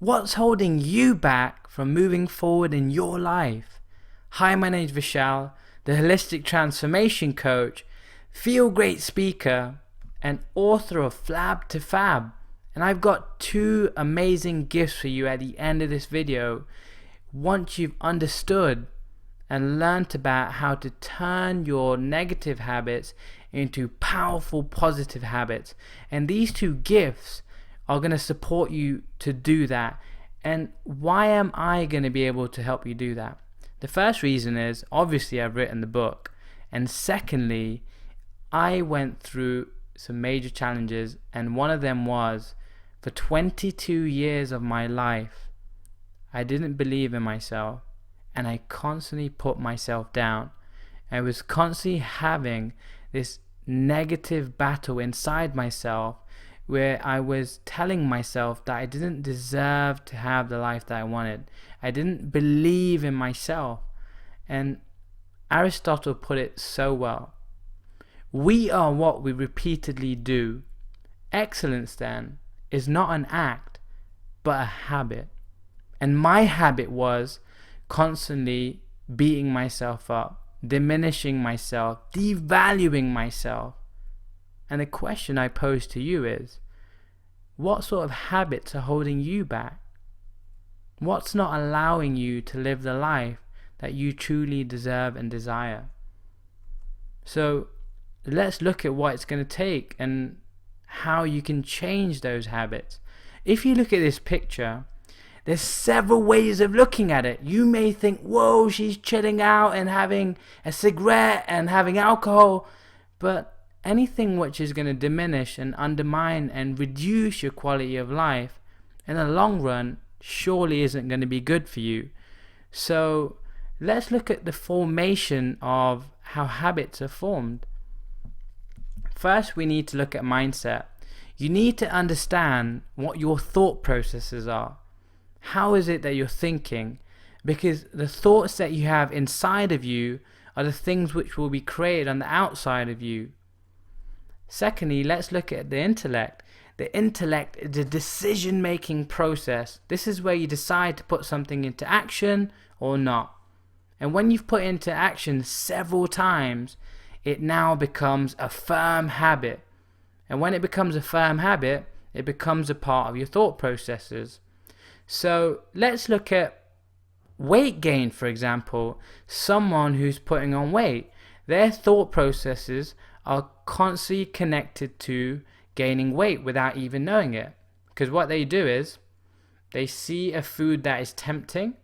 What's holding you back from moving forward in your life? Hi, my name is Vishal, the Holistic Transformation Coach, Feel Great Speaker, and author of Flab to Fab. And I've got two amazing gifts for you at the end of this video. Once you've understood and learnt about how to turn your negative habits into powerful positive habits. And these two gifts are going to support you to do that. And why am I going to be able to help you do that? The first reason is, obviously, I've written the book. And secondly, I went through some major challenges, and one of them was, for 22 years of my life, I didn't believe in myself, and I constantly put myself down. I was constantly having this negative battle inside myself where I was telling myself that I didn't deserve to have the life that I wanted. I didn't believe in myself. And Aristotle put it so well. We are what we repeatedly do. Excellence, then, is not an act, but a habit. And my habit was constantly beating myself up, diminishing myself, devaluing myself. And the question I pose to you is, what sort of habits are holding you back? What's not allowing you to live the life that you truly deserve and desire? So let's look at what it's going to take and how you can change those habits. If you look at this picture, there's several ways of looking at it. You may think, whoa, she's chilling out and having a cigarette and having alcohol. But anything which is going to diminish and undermine and reduce your quality of life in the long run surely isn't going to be good for you. So let's look at the formation of how habits are formed. First, we need to look at mindset. You need to understand what your thought processes are. How is it that you're thinking? Because the thoughts that you have inside of you are the things which will be created on the outside of you. Secondly, let's look at the intellect. The intellect is a decision-making process. This is where you decide to put something into action or not. And when you've put it into action several times, it now becomes a firm habit. And when it becomes a firm habit, it becomes a part of your thought processes. So let's look at weight gain, for example. Someone who's putting on weight, their thought processes are constantly connected to gaining weight without even knowing it. Because what they do is they see a food that is tempting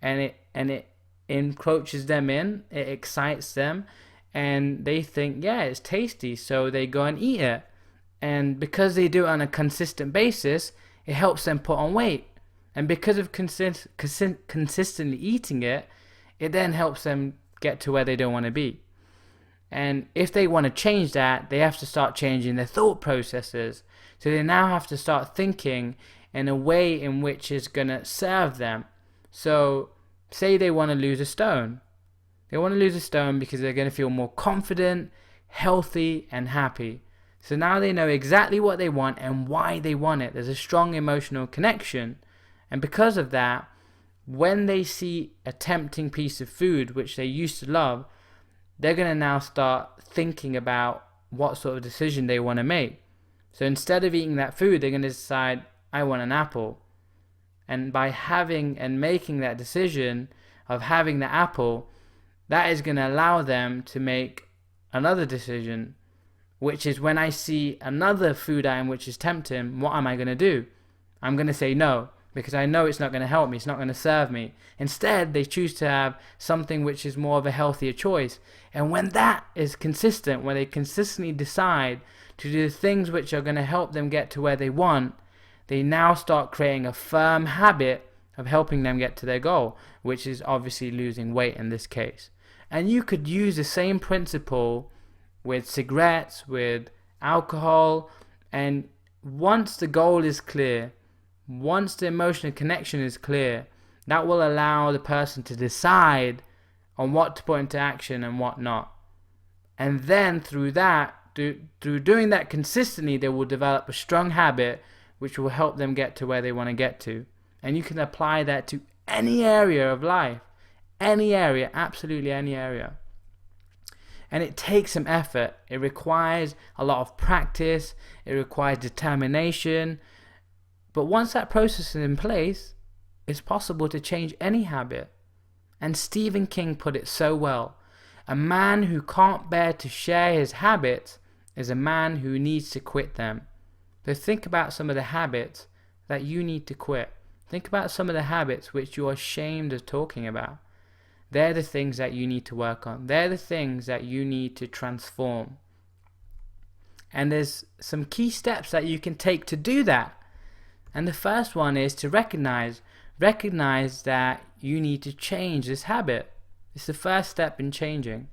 and it encroaches them in, it excites them, and they think, yeah, it's tasty, so they go and eat it. And because they do it on a consistent basis, it helps them put on weight. And because of consistently eating it, it then helps them get to where they don't want to be. And if they want to change that, they have to start changing their thought processes. So they now have to start thinking in a way in which is going to serve them. So say they want to lose a stone. They want to lose a stone because they're going to feel more confident, healthy, and happy. So now they know exactly what they want and why they want it. There's a strong emotional connection. And because of that, when they see a tempting piece of food which they used to love, they're going to now start thinking about what sort of decision they want to make. So instead of eating that food, they're going to decide, I want an apple. And by having and making that decision of having the apple, that is going to allow them to make another decision, which is when I see another food item which is tempting, what am I going to do? I'm going to say no, because I know it's not going to help me, it's not going to serve me. Instead, they choose to have something which is more of a healthier choice. And when that is consistent, when they consistently decide to do the things which are going to help them get to where they want, they now start creating a firm habit of helping them get to their goal, which is obviously losing weight in this case. And you could use the same principle with cigarettes, with alcohol, and once the goal is clear, once the emotional connection is clear, that will allow the person to decide on what to put into action and what not. And then through that, through doing that consistently, they will develop a strong habit which will help them get to where they want to get to. And you can apply that to any area of life, any area, absolutely any area. And it takes some effort. It requires a lot of practice. It requires determination. But once that process is in place, it's possible to change any habit. And Stephen King put it so well. A man who can't bear to share his habits is a man who needs to quit them. So think about some of the habits that you need to quit. Think about some of the habits which you're ashamed of talking about. They're the things that you need to work on. They're the things that you need to transform. And there's some key steps that you can take to do that. And the first one is to recognize that you need to change this habit. It's the first step in changing.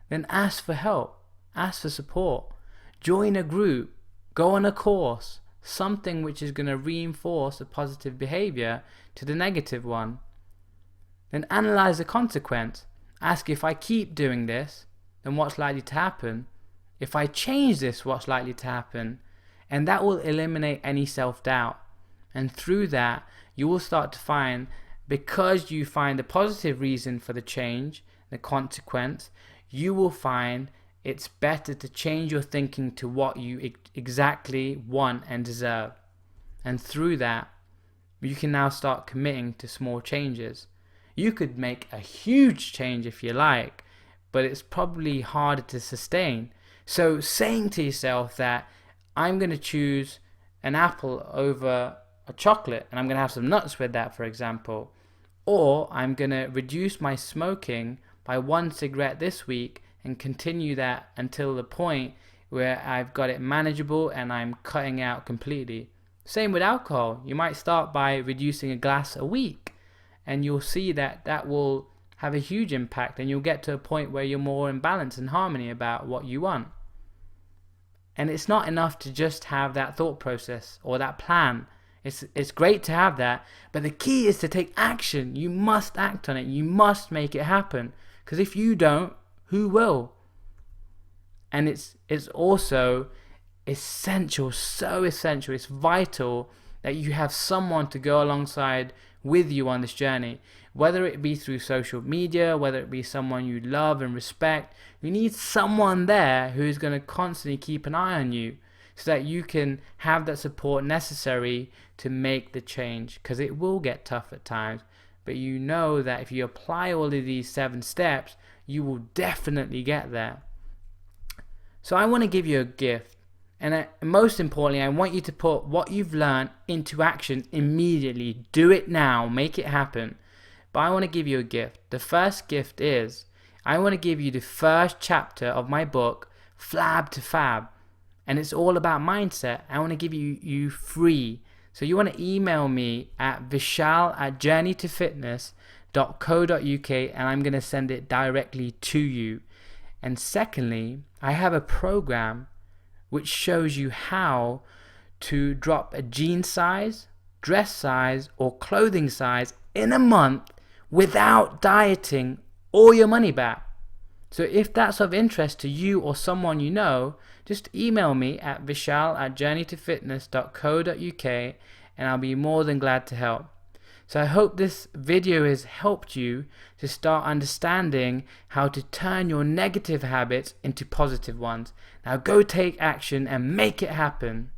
Then ask for help. Ask for support. Join a group. Go on a course. Something which is going to reinforce a positive behavior to the negative one. Then analyze the consequence. Ask, if I keep doing this, then what's likely to happen? If I change this, what's likely to happen? And that will eliminate any self-doubt. And through that, you will start to find, because you find a positive reason for the change, the consequence, you will find it's better to change your thinking to what you exactly want and deserve. And through that, you can now start committing to small changes. You could make a huge change if you like, but it's probably harder to sustain. So saying to yourself that I'm going to choose an apple over a chocolate, and I'm going to have some nuts with that, for example, or I'm going to reduce my smoking by 1 cigarette this week and continue that until the point where I've got it manageable and I'm cutting out completely. Same with alcohol. You might start by reducing a glass a week, and you'll see that that will have a huge impact, and you'll get to a point where you're more in balance and harmony about what you want. And it's not enough to just have that thought process or that plan. It's great to have that, but the key is to take action. You must act on it. You must make it happen, because if you don't, who will? And it's also essential, so essential, it's vital that you have someone to go alongside with you on this journey, whether it be through social media, whether it be someone you love and respect. You need someone there who is going to constantly keep an eye on you, so that you can have that support necessary to make the change, because it will get tough at times, but you know that if you apply all of these 7 steps, you will definitely get there. So I want to give you a gift, and most importantly, I want you to put what you've learned into action immediately. Do it now, make it happen. But I want to give you a gift. The first gift is, I want to give you the first chapter of my book, Flab to Fab, and it's all about mindset. I want to give you free. So you want to email me at vishal@journeytofitness.co.uk, and I'm going to send it directly to you. And secondly, I have a program which shows you how to drop a jean size, dress size, or clothing size in a month without dieting all your money back. So if that's of interest to you or someone you know, just email me at vishal@journeytofitness.co.uk, and I'll be more than glad to help. So I hope this video has helped you to start understanding how to turn your negative habits into positive ones. Now go take action and make it happen.